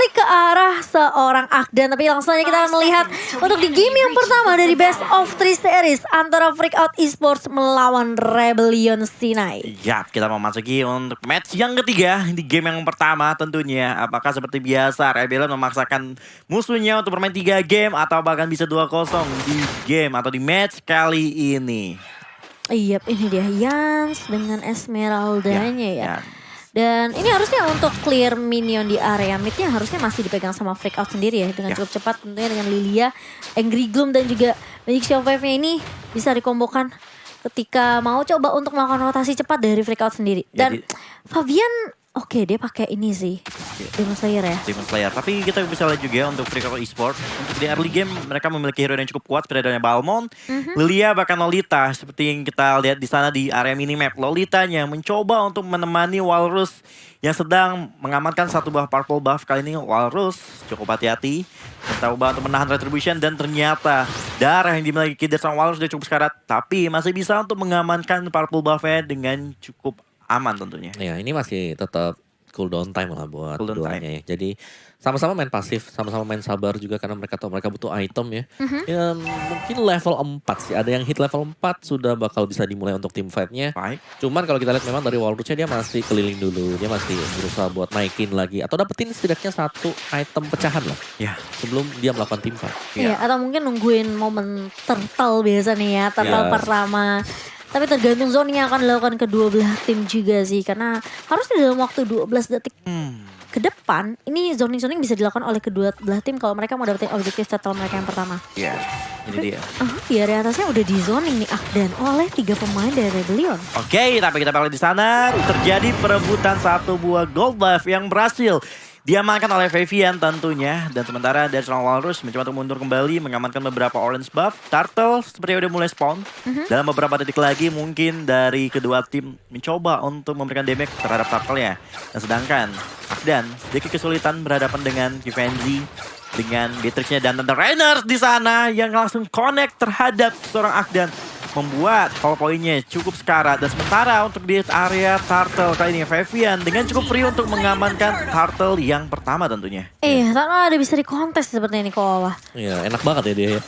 balik ke arah seorang Akdan. Tapi langsung aja kita akan melihat untuk di game yang pertama dari Best of 3 Series antara Freakout Esports melawan Rebellion Sinai. Ya, kita memasuki untuk match yang ketiga di game yang pertama tentunya. Apakah seperti biasa Rebellion memaksakan musuhnya untuk bermain 3 game atau bahkan bisa 2-0 di game atau di match kali ini? Iya, ini dia Yans dengan Esmeraldanya ya. Yan. Dan ini harusnya untuk clear minion di area midnya harusnya masih dipegang sama Freakout sendiri ya. Dengan cukup cepat tentunya dengan Lilia, Angry Gloom dan juga Magic Shield Wave-nya ini bisa dikombokan ketika mau coba untuk melakukan rotasi cepat dari Freakout sendiri. Dan Fabian oke, dia pakai ini sih. Demon Slayer ya. Demon Slayer. Tapi kita bisa lihat juga untuk Freakout Esports. Untuk di early game mereka memiliki hero yang cukup kuat. Seperti adanya Balmond, Lilia bahkan Lolita. Seperti yang kita lihat di sana di area minimap. Lolitanya mencoba untuk menemani Walrus yang sedang mengamankan satu buah purple buff. Kali ini Walrus cukup hati-hati. Mencoba untuk menahan retribution. Dan ternyata darah yang dimiliki dari sang Walrus sudah cukup sekarat. Tapi masih bisa untuk mengamankan purple buff-nya dengan cukup aman tentunya. Ya, ini masih tetap cooldown time lah buat Cooldown keduanya ya. Jadi sama-sama main pasif, sama-sama main sabar juga karena mereka tahu mereka butuh item ya. Ya mungkin level 4 sih. Ada yang hit level 4 sudah bakal bisa dimulai untuk team fight-nya. Baik. Cuman kalau kita lihat memang dari Walrus-nya dia masih keliling dulu. Dia masih berusaha buat naikin lagi. Atau dapetin setidaknya satu item pecahan lah. Ya. Sebelum dia melakukan team fight. Iya, atau mungkin nungguin momen turtle biasa nih ya, turtle pertama. Tapi tergantung zone yang akan dilakukan kedua belah tim juga sih. Karena harusnya dalam waktu 12 detik ke depan, ini zoning-zoning bisa dilakukan oleh kedua belah tim kalau mereka mau dapetin objektif turtle mereka yang pertama. Iya, ini dia. Di area atasnya udah di zoning nih Akdan oleh 3 pemain dari Rebellion. Oke, tapi kita bakal di sana terjadi perebutan satu buah gold buff yang berhasil diamankan oleh Fabian tentunya. Dan sementara dari seorang Walrus mencoba untuk mundur kembali, mengamankan beberapa orange buff. Turtle sepertinya udah mulai spawn. Dalam beberapa detik lagi mungkin dari kedua tim mencoba untuk memberikan damage terhadap Turtle-nya. Dan sedangkan Akdan sedikit kesulitan berhadapan dengan Givenchy dengan Beatrix-nya dan Thunder Rainers di sana yang langsung connect terhadap seorang Akdan, membuat power point-nya cukup sekarat. Dan sementara untuk di area Turtle kali ini Fabian dengan cukup free untuk mengamankan Turtle yang pertama tentunya. Tanpa ada bisa dikontes seperti ini Kowawa. Iya, enak banget ya dia ya.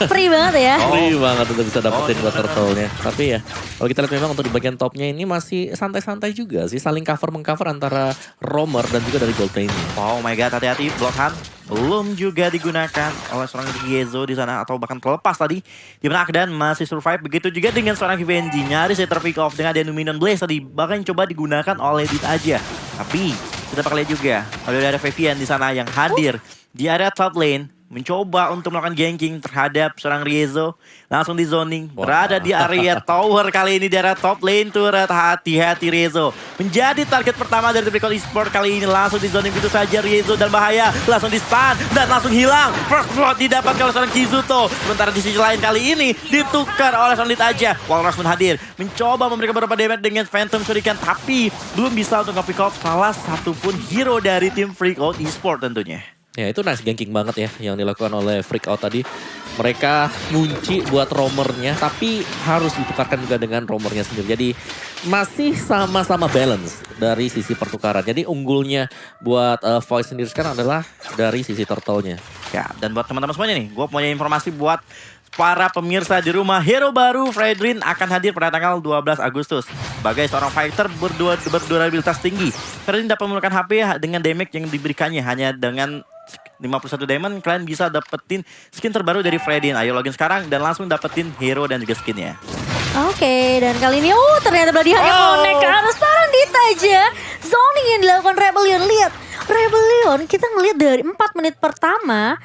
Free banget ya. Free banget untuk bisa dapetin buat turtle-nya. Tapi ya, kalau kita lihat memang untuk di bagian topnya ini masih santai-santai juga sih. Saling cover-mengcover antara Roamer dan juga dari Gold Lane. Oh my god, hati-hati, block hunt belum juga digunakan oleh seorang Riezo di sana atau bahkan terlepas tadi. Di mana Akdan masih survive, begitu juga dengan seorang Givenchy nyaris terpick off dengan ada Numinon Blaze tadi bahkan coba digunakan oleh Dit aja. Tapi kita bakal lihat juga ada Fabian di sana yang hadir di area top lane, mencoba untuk melakukan ganking terhadap seorang Riezo. Langsung di zoning, berada di area tower kali ini di area top lane turret. Hati-hati Riezo. Menjadi target pertama dari Freakout Esports kali ini. Langsung di zoning begitu saja Riezo dan bahaya. Langsung di stun dan langsung hilang. First blood didapatkan oleh seorang Kizuto. Sementara di sisi lain kali ini ditukar oleh seorang Lit aja. Walrus pun hadir. Mencoba memberikan beberapa damage dengan Phantom Shuriken. Tapi belum bisa untuk nge-pick off salah satu pun hero dari tim Freakout Esports tentunya. Ya itu nice ganking banget ya yang dilakukan oleh Freakout tadi. Mereka ngunci buat roamernya tapi harus ditukarkan juga dengan roamernya sendiri. Jadi masih sama-sama balance dari sisi pertukaran. Jadi unggulnya buat Voice sendiri sekarang adalah dari sisi turtle-nya. Ya, dan buat teman-teman semuanya nih, gue punya informasi buat para pemirsa di rumah. Hero baru Fredrin akan hadir pada tanggal 12 Agustus. Sebagai seorang fighter berdurabilitas tinggi, Fredrin dapat menggunakan HP dengan damage yang diberikannya hanya dengan 51 diamond. Kalian bisa dapetin skin terbaru dari Fredrin. Ayo login sekarang dan langsung dapetin hero dan juga skinnya. Oke, dan kali ini ternyata Bloody Hand connect ke arah seorang Dit aja. Zoning yang dilakukan Rebellion. Lihat, Rebellion kita ngelihat dari 4 menit pertama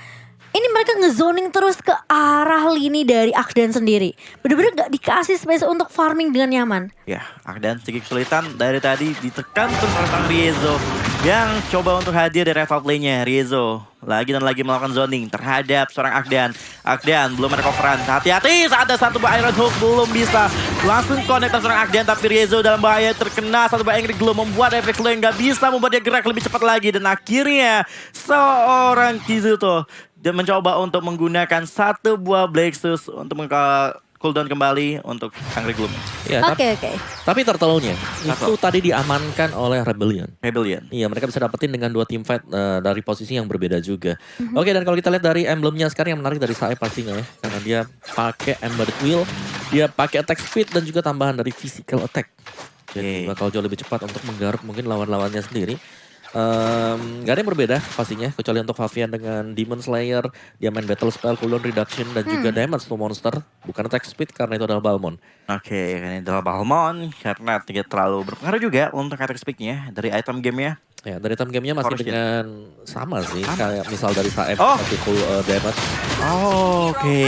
ini mereka ngezoning terus ke arah lini dari Akdan sendiri. Bener-bener gak dikasih space untuk farming dengan nyaman. Ya, Akdan sedikit kesulitan dari tadi ditekan terus oleh sang Riezo yang coba untuk hadir dari top lane-nya. Riezo lagi dan lagi melakukan zoning terhadap seorang Akdan. Akdan belum ada coveran. Hati-hati, ada satu buah Iron Hook belum bisa langsung connect seorang Akdan. Tapi Riezo dalam bahaya, terkena satu buah Angry Glow membuat efek slow yang gak bisa membuat dia gerak lebih cepat lagi. Dan akhirnya seorang Kizuto dan mencoba untuk menggunakan satu buah Black Shoes untuk cooldown kembali untuk Angry Gloom. Ya, Oke. tapi turtle-nya itu Turtle. tadi diamankan oleh Rebellion. Rebellion. Iya, mereka bisa dapetin dengan 2 team fight dari posisi yang berbeda juga. Oke, dan kalau kita lihat dari emblemnya sekarang yang menarik dari Sae pastinya ya. Karena dia pakai Embedded Wheel, dia pakai attack speed dan juga tambahan dari physical attack. Jadi bakal jauh lebih cepat untuk menggaruk mungkin lawan-lawannya sendiri. Gak ada yang berbeda pastinya, kecuali untuk Favian dengan Demon Slayer, dia main battle spell, cooldown reduction, dan juga damage to monster. Bukan attack speed karena itu adalah Balmond. Oke, ini adalah Balmond karena tidak terlalu berpengaruh juga untuk attack speed-nya dari item game-nya. Ya, dari item gamenya masih Forest dengan sama sih, kayak misal dari Sae Oh. masih full damage. Oke,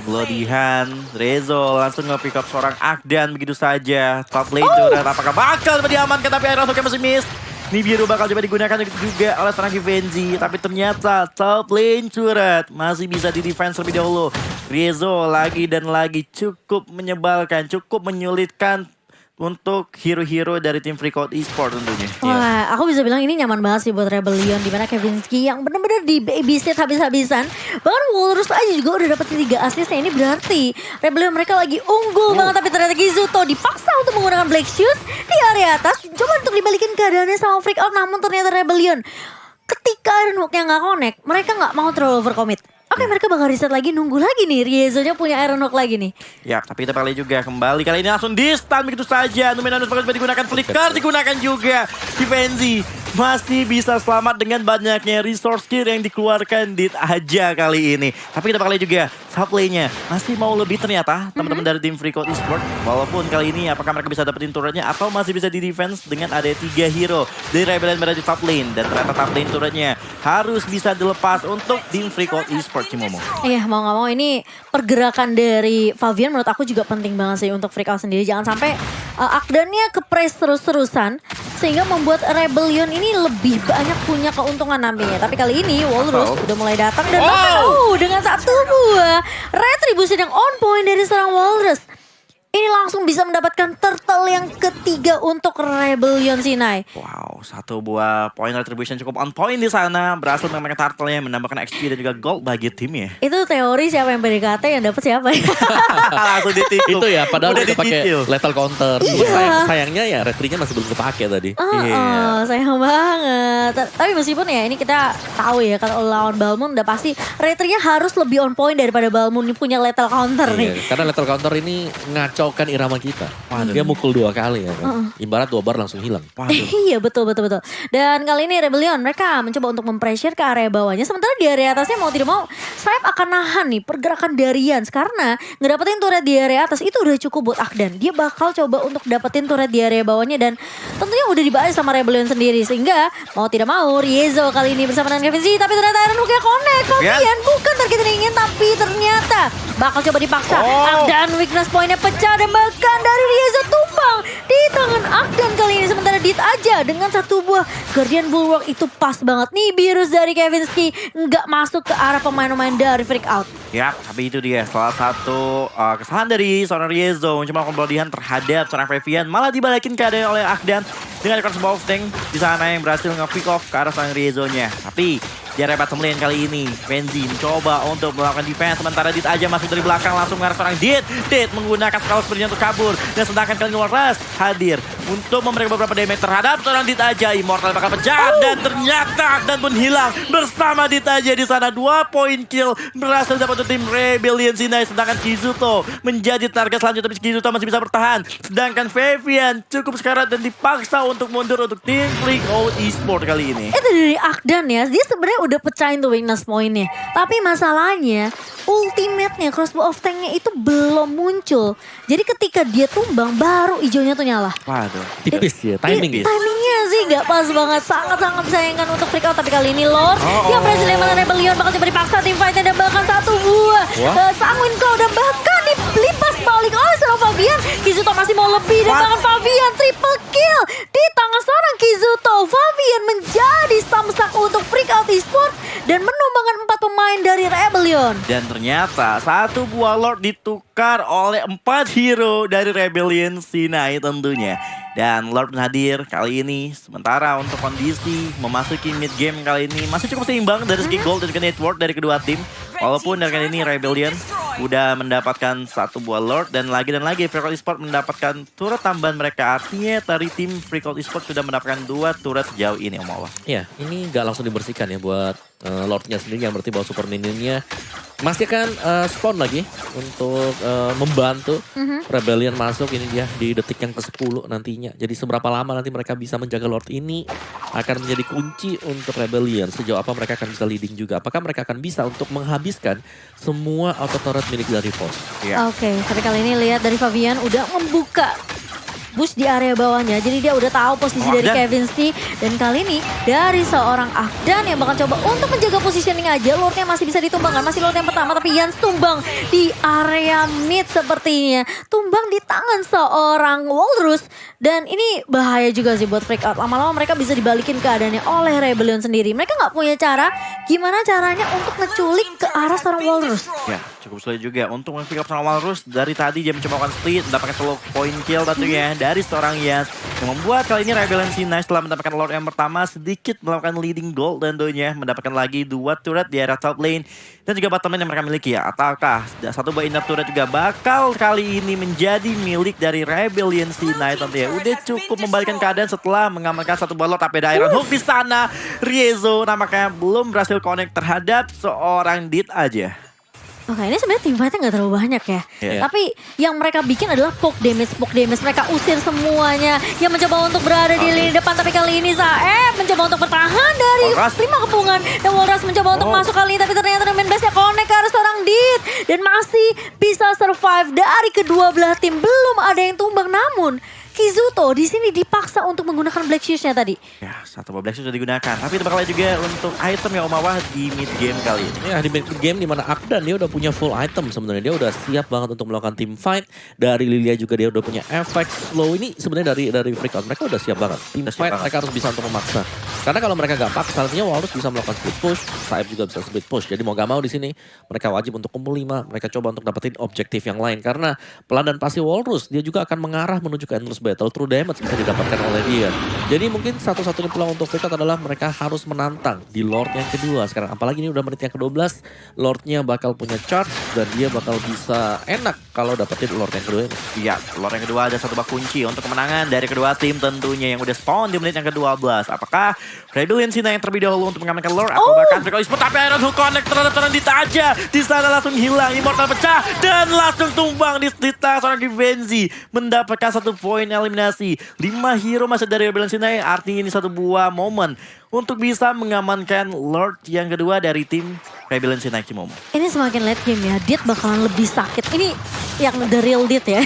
Bloody Hand, Rezo langsung nge-pick up seorang Akdan begitu saja. Top lane turret apakah bakal diamankan tapi Aerosoknya masih miss. Ini biru bakal coba digunakan juga oleh seorang Givenchy. Tapi ternyata top lane turret masih bisa di defense lebih dahulu. Rezo lagi dan lagi cukup menyebalkan, cukup menyulitkan untuk hero-hero dari tim Freakout Esports tentunya. Wah, aku bisa bilang ini nyaman banget sih buat Rebellion. Dimana Kevinsky yang bener-bener di babysit habis-habisan. Bahkan Walrus aja juga udah dapet 3 assist. Ini berarti Rebellion mereka lagi unggul banget. Tapi ternyata Kizuto dipaksa untuk menggunakan Black Shoes di area atas. Coba untuk dibalikin keadaannya sama Freakout. Namun ternyata Rebellion ketika Iron Hook-nya gak connect, mereka gak mau terlalu overcommit. Oke, mereka bakal reset lagi, nunggu lagi nih. Riezonya punya Iron Hook lagi nih. Ya, tapi kita kali juga kembali. Kali ini langsung di stun begitu saja. Numenanus bakal digunakan, Flicker digunakan juga. Givenchy masih bisa selamat dengan banyaknya resource gear yang dikeluarkan Dit aja kali ini. Tapi kita kali juga suplay-nya masih mau lebih ternyata teman-teman dari tim Freakout Esports. Walaupun kali ini apakah mereka bisa dapetin turretnya atau masih bisa di defense dengan ada 3 hero dari Rebellion berada di top lane. Dan ternyata top lane turretnya harus bisa dilepas untuk tim Freakout Esports, Cimomo. Iya, mau gak mau ini pergerakan dari Favian menurut aku juga penting banget sih untuk Freakout sendiri. Jangan sampai Akdannya ke-press terus-terusan sehingga membuat Rebellion ini lebih banyak punya keuntungan nantinya. Tapi kali ini Walrus udah mulai datang dan bahkan dengan satu buah retribusi yang on point dari seorang Walrus. Ini langsung bisa mendapatkan turtle yang ketiga untuk Rebellion Sinai. Wow, satu buah point retribution cukup on point di sana. Berhasil menambahkan turtle-nya, menambahkan XP dan juga gold bagi timnya. Itu teori siapa yang PDKT yang dapat siapa ya? Langsung ditipu. Itu ya, padahal Udah udah pakai dicicil. lethal counter. Sayangnya ya retrinya masih belum kepake tadi. Sayang banget. Tapi meskipun ya ini kita tahu ya kalau lawan Balmond udah pasti retrinya harus lebih on point daripada Balmond ini punya lethal counter nih. Iya, karena lethal counter ini ngacaukan irama kita. Dia mukul 2 kali ya kan. Ibarat 2 bar langsung hilang. Iya betul. Dan kali ini Rebellion mereka mencoba untuk mempressure ke area bawahnya. Sementara di area atasnya mau tidak mau Swipe akan nahan nih pergerakan Darians. Karena ngedapetin turret di area atas itu udah cukup buat Akdan. Dia bakal coba untuk dapetin turret di area bawahnya. Dan tentunya udah dibahas sama Rebellion sendiri. Sehingga mau tidak mau Riezo kali ini bersama dengan Kevinsky. Tapi ternyata Iron Hook-nya connect. Favian bukan target yang ingin. Tapi ternyata bakal coba dipaksa. Akdan weakness point-nya pecah. Dan bahkan dari Riezo tumbang di tangan Akdan kali ini. Sementara Dit aja dengan satu buah Guardian Bulwark itu pas banget. Nih virus dari Kevinsky nggak masuk ke arah pemain-pemain dari Freakout. Ya, tapi itu dia salah satu kesalahan dari seorang Riezo mencoba melakukan pelatihan terhadap seorang Favian. Malah dibalikin keadaan oleh Akdan dengan record sebuah tank di sana yang berhasil nge-pick off ke arah seorang Riezo-nya. Tapi di area bottom lane kali ini Benzi mencoba untuk melakukan defense. Sementara Dit aja masuk dari belakang langsung mengarah seorang Dit. Dit menggunakan skala sepertinya untuk kabur. Dan sedangkan kali ini Walrus hadir untuk memberikan beberapa damage terhadap seorang Dit aja. Immortal bakal pecah dan ternyata Akdan pun hilang bersama Dit aja di sana. 2 point kill berhasil dapat untuk tim Rebellion Sinai. Sedangkan Kizuto menjadi target selanjutnya. Tapi Kizuto masih bisa bertahan. Sedangkan Favian cukup sekarat dan dipaksa untuk mundur untuk tim Freakout Esports kali ini. Itu dari Akdan ya, dia sebenarnya udah pecahin tuh weakness point-nya. Tapi masalahnya ultimate-nya crossbow of tank-nya itu belum muncul. Jadi ketika dia tumbang baru hijaunya tuh nyala. Waduh. Tipis ya, timing ya. Timingnya sih gak pas banget. Sangat-sangat disayangkan untuk Freakout. Tapi kali ini Lord yang berhasil dengan Rebellion bakal coba dipaksa tim fight-nya. Dan bahkan satu buah Sanguin Claw dan bahkan dilimpas balik oleh seorang Favian. Kizuto masih mau lebih dan bahkan Favian triple kill di tangan seorang Kizuto. Favian menjadi samsak untuk Freakout Esports dan menumbangkan 4 pemain dari Rebellion. Dan ternyata satu buah Lord ditukar oleh 4 hero dari Rebellion Sinai tentunya. Dan Lord hadir kali ini. Sementara untuk kondisi memasuki mid game kali ini masih cukup seimbang dari segi gold dan juga network dari kedua tim. Walaupun dari kali ini Rebellion udah mendapatkan satu buah Lord dan lagi Freakout Esports mendapatkan turret tambahan mereka. Artinya dari tim Freakout Esports sudah mendapatkan 2 turret sejauh ini Om Allah. Iya, ini nggak langsung dibersihkan ya buat Lordnya sendiri, yang berarti bahwa Super Minionnya masih akan spawn lagi untuk membantu Rebellion masuk. Ini dia di detik yang ke-10 nantinya. Jadi seberapa lama nanti mereka bisa menjaga Lord ini akan menjadi kunci untuk Rebellion. Sejauh apa mereka akan bisa leading juga. Apakah mereka akan bisa untuk menghabiskan semua auto turret milik dari Force. Iya. Oke, tapi kali ini lihat dari Fabian udah membuka bus di area bawahnya. Jadi dia udah tahu posisi dari Kevin C. Dan kali ini dari seorang Akdan yang bakal coba untuk menjaga positioning aja. Lordnya masih bisa ditumbangkan. Masih Lord yang pertama tapi Yans tumbang di area mid sepertinya. Tumbang di tangan seorang Walrus. Dan ini bahaya juga sih buat Freakout. Lama-lama mereka bisa dibalikin keadaannya oleh Rebellion sendiri. Mereka nggak punya cara. Gimana caranya untuk ngeculik ke arah seorang Walrus? Ya, cukup sulit juga untuk pick up seorang Walrus. Dari tadi dia mencoba melakukan split, mendapatkan solo point kill tentunya dari seorang Yans. Yang membuat kali ini Rebellion C9 setelah mendapatkan Lord yang pertama sedikit melakukan leading goal tentunya. Mendapatkan lagi 2 turret di area top lane. Dan juga bottom lane yang mereka miliki ya. Ataukah satu buah inner turret juga bakal kali ini menjadi milik dari Rebellion C9 tentunya. Udah cukup membalikan keadaan setelah mengamankan satu buah Lord. Tapi ada Iron Hook di sana. Riezo nampaknya belum berhasil connect terhadap seorang Dit aja. Oke, ini sebenarnya team fight-nya nggak terlalu banyak ya. Yeah. Tapi yang mereka bikin adalah poke damage. Mereka usir semuanya. Yang mencoba untuk berada di lini depan. Tapi kali ini Saeb mencoba untuk bertahan dari 5 kepungan. Dan Walrus mencoba untuk masuk kali ini. Tapi ternyata main base-nya connect ke arah seorang Dit. Dan masih bisa survive dari kedua belah tim. Belum ada yang tumbang, namun Kizuto di sini dipaksa untuk menggunakan Black Shoes-nya tadi. Ya, satu buah Black Shoes sudah digunakan. Tapi itu bakal juga untuk item yang Omawa di mid game kali ini. Ya, di mid game dimana Akdan dia udah punya full item sebenarnya. Dia udah siap banget untuk melakukan team fight. Dari Lilia juga dia udah punya efek slow. Ini sebenarnya dari Freakout. Mereka udah siap banget. Team fight mereka harus bisa untuk memaksa. Karena kalau mereka gak paksa, artinya Walrus bisa melakukan split push. Saeb juga bisa split push. Jadi mau gak mau di sini mereka wajib untuk kumpul 5. Mereka coba untuk dapetin objektif yang lain. Karena pelan dan pasti Walrus dia juga akan mengarah menuju ke endless battle. True damage bisa didapatkan oleh dia. Jadi mungkin satu-satunya peluang untuk Freakout adalah mereka harus menantang di Lord yang kedua sekarang. Apalagi ini udah menit yang ke-12. Lordnya bakal punya charge dan dia bakal bisa enak kalau dapetin Lord yang kedua ini. Iya, Lord yang kedua ada satu bak kunci untuk kemenangan dari kedua tim tentunya yang udah spawn di menit yang ke-12. Apakah Rebellion Sina yang terlebih dahulu untuk mengamankan Lord atau bahkan Freakout Esports? Tapi Iron Hook connect terhadap seorang Dita aja. Di sana langsung hilang, Immortal pecah dan langsung tumbang di Dita. Seorang Givenchy mendapatkan 1 poin eliminasi. 5 hero masuk dari Rebellion Sina, artinya ini satu buah momen untuk bisa mengamankan Lord yang kedua dari tim Rebellion Sina Cimomo. Ini semakin late game ya, Dit bakalan lebih sakit. Ini yang the real Dit ya.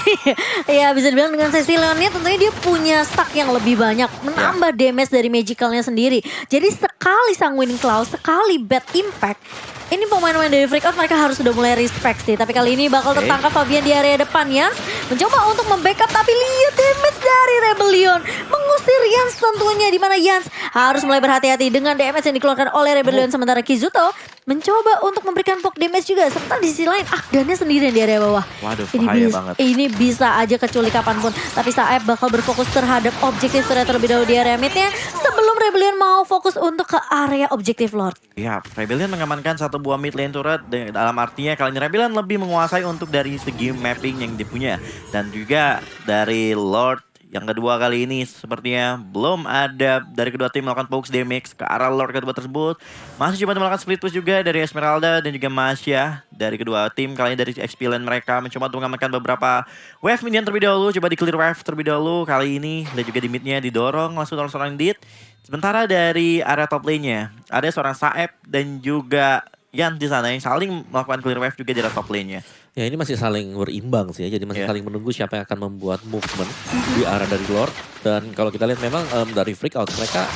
Ya bisa dibilang dengan sesi Leonnya tentunya dia punya stack yang lebih banyak. Menambah damage dari magicalnya sendiri. Jadi sekali Sanguine Claw, sekali bad impact. Ini pemain-pemain dari Freakout mereka harus sudah mulai respect sih. Tapi kali ini bakal tertangkap Fabian di area depan ya. Mencoba untuk membackup tapi lihat damage dari Rebellion. Mengusir Yans tentunya. Dimana Yans harus mulai berhati-hati dengan damage yang dikeluarkan oleh Rebellion. Sementara Kizuto mencoba untuk memberikan poke damage juga. Serta di sisi lain Akdannya sendirian di area bawah. Waduh, bahaya banget. Ini bisa aja keculik kapanpun. Tapi Saeb bakal berfokus terhadap objektif terlebih dahulu di area midnya. Sebelum Rebellion mau fokus untuk ke area objektif Lord. Ya, Rebellion mengamankan satu buah mid lane turret. Dalam artinya kali ini Rebellion lebih menguasai untuk dari segi mapping yang dipunya. Dan juga dari Lord yang kedua kali ini sepertinya belum ada dari kedua tim melakukan focus damage ke arah Lord kedua tersebut. Masih coba melakukan split push juga dari Esmeralda dan juga Masya dari kedua tim. Kali ini dari XP lane mereka mencoba untuk mengamankan beberapa wave minion terlebih dahulu. Coba di clear wave terlebih dahulu kali ini. Dan juga di midnya didorong langsung oleh seorang Dit. Sementara dari area top lane-nya ada seorang Saeb dan juga Yan di sana yang saling melakukan clear wave juga di area top lane-nya. Ya ini masih saling berimbang sih ya, jadi masih saling menunggu siapa yang akan membuat movement di arah dari Lord. Dan kalau kita lihat memang dari Freakout mereka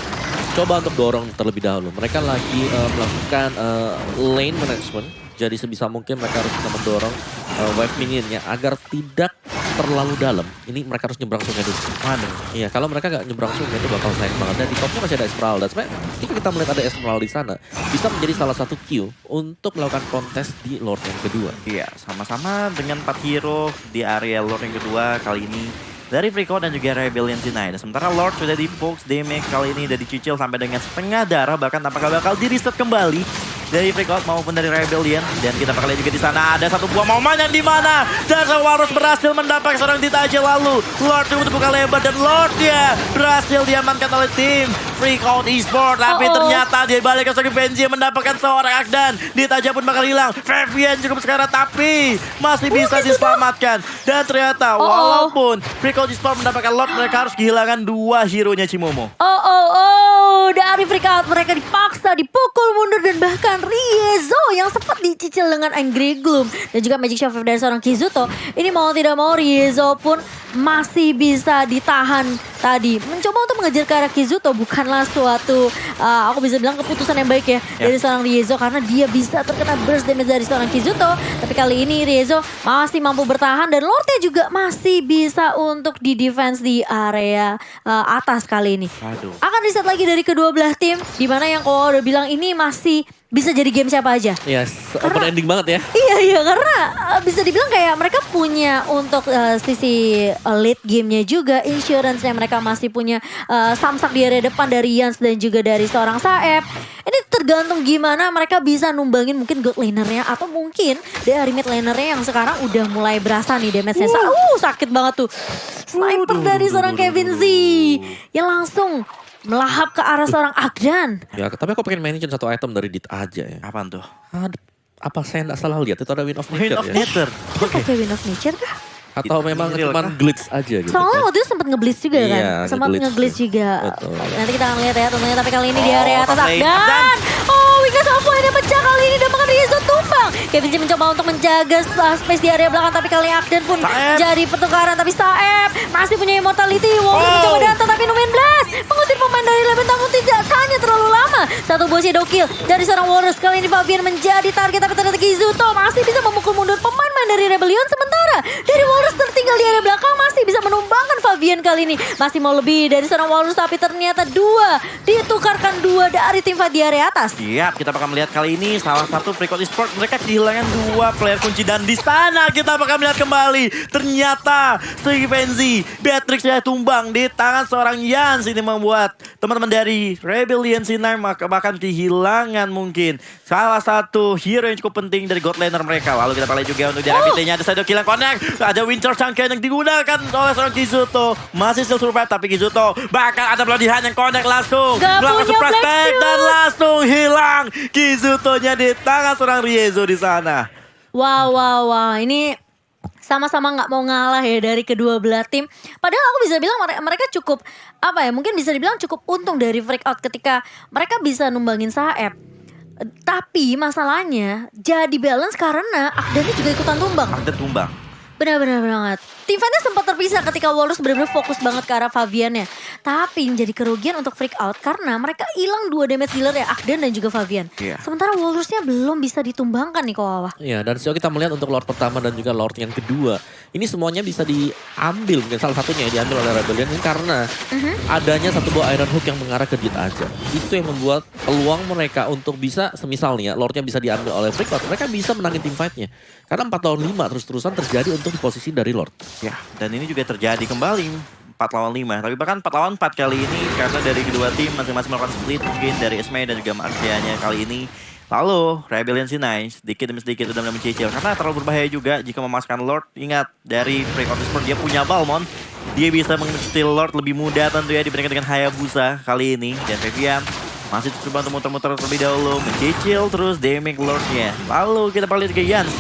coba untuk dorong terlebih dahulu. Mereka lagi melakukan lane management, jadi sebisa mungkin mereka harus bisa mendorong wave minionnya agar tidak terlalu dalam. Ini mereka harus nyebrang sungai dulu. Iya, kalau mereka nggak nyebrang sungai itu bakal sayang banget. Dan di topnya masih ada Esmeralda. Sebenarnya jika kita melihat ada Esmeralda di sana, bisa menjadi salah satu cue untuk melakukan kontes di Lord yang kedua. Iya, sama-sama dengan 4 hero di area Lord yang kedua kali ini dari Freakout dan juga Rebellion Sina. Sementara Lord sudah di focus damage kali ini udah dicicil sampai dengan setengah darah, bahkan apakah bakal di reset kembali dari Freakout maupun dari Rebellion. Dan kita bakal lihat juga di sana ada satu buah momen yang dimana Dark Warriors berhasil mendapatkan seorang Dita aja, lalu Lord untuk buka lebar dan Lordnya berhasil diamankan oleh tim Freakout Esports. Tapi ternyata dia balik ke seorang Benji yang mendapatkan seorang Akdan. Dita aja pun bakal hilang. Fabian cukup sekarang tapi masih bisa diselamatkan. Dan ternyata walaupun Freakout Esports mendapatkan Lord, mereka harus kehilangan 2 hero-nya Cimomo. Dari Freakout mereka dipaksa, dipukul mundur dan bahkan Riezo yang sempat dicicil dengan Angry Gloom dan juga Magic Shot dari seorang Kizuto. Ini mau tidak mau Riezo pun masih bisa ditahan tadi. Mencoba untuk mengejar ke arah Kizuto bukanlah suatu aku bisa bilang keputusan yang baik ya dari seorang Riezo karena dia bisa terkena burst damage dari seorang Kizuto. Tapi kali ini Riezo masih mampu bertahan dan Lordnya juga masih bisa untuk di defense di area atas kali ini. Akan reset lagi dari kedua belah tim di mana yang kau udah bilang ini masih bisa jadi game siapa aja. Yes, open ending banget ya. Iya karena bisa dibilang kayak mereka punya untuk sisi late gamenya juga, insurance-nya mereka masih punya samsak di area depan dari Yans dan juga dari seorang Saeb. Ini tergantung gimana mereka bisa numbangin mungkin god laner-nya atau mungkin dari mid laner-nya yang sekarang udah mulai berasa nih damage-nya. Sakit banget tuh. Sniper dari seorang Kevin Z yang langsung melahap ke arah seorang Akdan. Ya, tapi aku pengen mention satu item dari Dit aja ya. Apaan tuh? Apa saya nggak salah lihat itu ada Wind of Nature Wind of Nature. Itu pakai Wind of Nature kah? Atau memang cuma glitch aja gitu. Soalnya waktu itu sempat nge-blitz juga kan? Iya, Sempat nge-glitch juga. Betul. Nanti kita akan lihat ya tentunya. Tapi kali ini di area atas Akdan. Weakness of Void yang pecah kali ini dan bahkan Riezo tumbang. Kevin G mencoba untuk menjaga space di area belakang. Tapi kali Akdan pun jadi pertukaran. Tapi Saeb masih punya immortality. Walrus mencoba datang tapi Numen Blast mengutip pemain dari Leben namun tidak hanya terlalu lama. Satu buah shadow kill dari seorang Walrus. Kali ini Fabian menjadi target tapi ternyata Kizuto masih bisa memukul mundur pemain-pemain dari Rebellion. Sementara dari Walrus tertinggal di area belakang masih bisa menumbangkan Fabian kali ini. Masih mau lebih dari seorang Walrus tapi ternyata 2 ditukarkan 2 dari tim fight di area atas. Siap, kita bakal melihat kali ini salah satu Freakout Esports mereka kehilangan 2 player kunci dan di sana kita bakal melihat kembali ternyata Stevie Benzi Beatrix ya tumbang di tangan seorang Yans. Ini membuat teman-teman dari Rebellion Sinar bahkan kehilangan mungkin salah satu hero yang cukup penting dari god laner mereka. Lalu kita bakal lihat juga untuk di RBT-nya ada Shadow Kill yang connect, ada Winter Changken yang digunakan oleh seorang Kizuto. Masih still survive tapi Kizuto bahkan ada Bloodihan yang connect langsung melakukan surprise tag dan langsung hilang Kizuto-nya di tangan seorang Riezo di sana. Wow. Ini sama-sama nggak mau ngalah ya dari kedua belah tim. Padahal aku bisa bilang mereka cukup mungkin bisa dibilang cukup untung dari Freakout ketika mereka bisa numbangin Saeb. Tapi masalahnya jadi balance karena Akdannya juga ikutan tumbang. Akdan tumbang. Benar-benar banget. Tim fightnya sempat terpisah ketika Walrus benar-benar fokus banget ke arah Fabiannya. Tapi menjadi kerugian untuk Freakout karena mereka hilang 2 damage dealer ya, Akdan dan juga Fabian. Sementara Walrusnya belum bisa ditumbangkan nih Kowawa. Iya, dan sejauh kita melihat untuk Lord pertama dan juga Lord yang kedua, ini semuanya bisa diambil, mungkin salah satunya diambil oleh Rebellion ini karena adanya satu buah Iron Hook yang mengarah ke Dit aja. Itu yang membuat peluang mereka untuk bisa, semisal nih ya, Lordnya bisa diambil oleh Freakout, mereka bisa menangin tim fightnya. Karena 4 lawan 5 terus-terusan terjadi untuk posisi dari Lord. Ya, dan ini juga terjadi kembali 4 lawan 5. Tapi bahkan 4 lawan 4 kali ini karena dari kedua tim masing-masing melakukan split mungkin dari Esme dan juga Marcianya kali ini. Lalu Rebellion si Nice sedikit demi sedikit udah mulai mencicil karena terlalu berbahaya juga jika memasukkan Lord. Ingat dari Freakout Esports dia punya Balmon. Dia bisa meng-steal Lord lebih mudah tentunya dibandingkan dengan Hayabusa kali ini. Dan Fabian masih coba untuk muter-muter terlebih dahulu mencicil terus damage Lordnya. Lalu kita bakal lihat ke Yans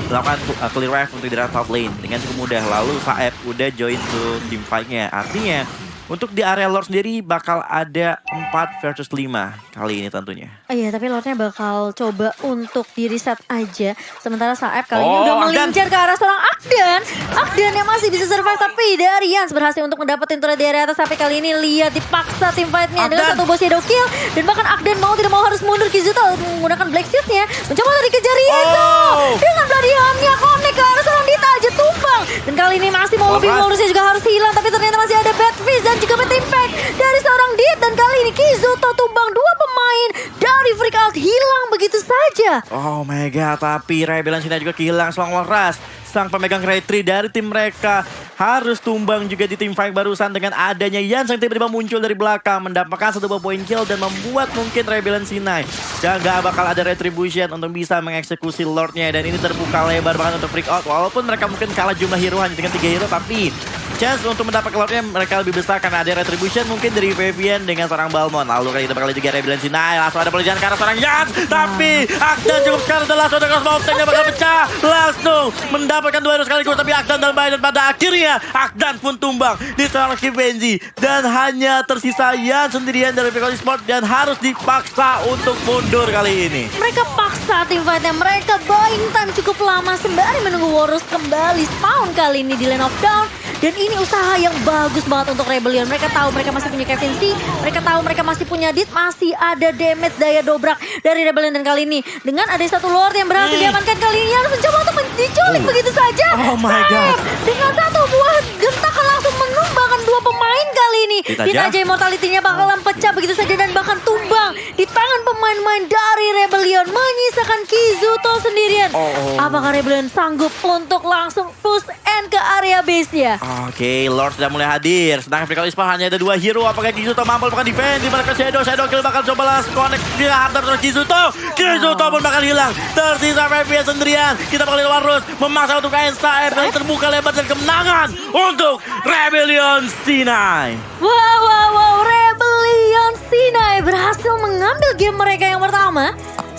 melakukan clear wave untuk di top lane dengan cukup mudah. Lalu Saeb udah join to team fight-nya. Artinya untuk di area Lord sendiri bakal ada 4 versus 5 kali ini tentunya. Iya, tapi Lordnya bakal coba untuk di reset aja. Sementara Saeb kali ini udah melincar ke arah seorang Akdan. Akdan yang masih bisa survive tapi dari Yans berhasil untuk mendapatkan turret di area atas. Tapi kali ini lihat dipaksa tim fight-nya dengan satu boss shadow kill. Dan bahkan Akdan mau tidak mau harus mundur. Kizuto menggunakan Black Shield-nya mencoba untuk dikejar Riezo. Dengan Bloodihan-nya connect ke arah seorang Dita aja tumbang. Dan kali ini masih mau lebih, Walrusnya juga harus hilang. Tapi ternyata masih ada Bad Fist dan juga Bad Impact dari seorang Dit. Dan kali ini Kizuto tumbang 2 pemain main dari Freak Out hilang begitu saja. Oh my god, tapi Rebellion Sina juga kehilangan Selang Waras. Sang pemegang retri dari tim mereka harus tumbang juga di tim fight barusan dengan adanya Yans yang tiba-tiba muncul dari belakang, mendapatkan 1 poin kill dan membuat mungkin Rebellion Sinai dan gak bakal ada retribution untuk bisa mengeksekusi Lordnya, dan ini terbuka lebar bahkan untuk Freak Out. Walaupun mereka mungkin kalah jumlah hero hanya dengan 3 hero, tapi chance untuk mendapatkan Lordnya mereka lebih besar karena ada retribution mungkin dari Vivian dengan seorang Balmon. Lalu kali itu bakal juga Rebellion Sinai, langsung ada peluang ke arah seorang Yans, tapi Akdan cukup sekali dan langsung ada Cosmo Tank yang bakal pecah, langsung mendapatkan 2 hero sekaligus, tapi Akdan dalam bahaya dan pada akhirnya Akdan pun tumbang di seorang Kivenji dan hanya tersisa Yans sendirian dari Freak Out Esports dan harus dipaksa untuk mundur kali ini. Mereka paksa tim fightnya, mereka buying time cukup lama sembari menunggu Warriors kembali spawn kali ini di Land of Dawn. Dan ini usaha yang bagus banget untuk Rebellion. Mereka tahu mereka masih punya Kevin C, mereka tahu mereka masih punya Dit, masih ada damage daya dobrak dari Rebellion. Dan kali ini dengan ada 1 Lord yang berhasil diamankan kali ini harus mencoba untuk diculik begitu saja. Oh my god. Dengan 1 buah gentakan langsung menumbangkan 2 pemain kali ini. Ditaja immortality-nya bakalan pecah begitu saja dan bahkan tumbang di tangan pemain-pemain dari Rebellion, menyisakan Kizuto sendirian. Apakah Rebellion sanggup untuk langsung push end ke area base-nya? Oke, Lord sudah mulai hadir. Sedangkan Freak Out Esports hanya ada 2 hero. Apakah Kizuto mampu melakukan defense? Di mana Shadow kill bakal coba langsung connect dia Hunter terus Kizuto pun bakal hilang. Tersisa Vivian sendirian. Kita bakal Warus memaksa untuk KSTF dan terbuka lebar dan kemenangan untuk Rebellion Sinai. Wow, Rebellion Sinai berhasil mengambil game mereka yang pertama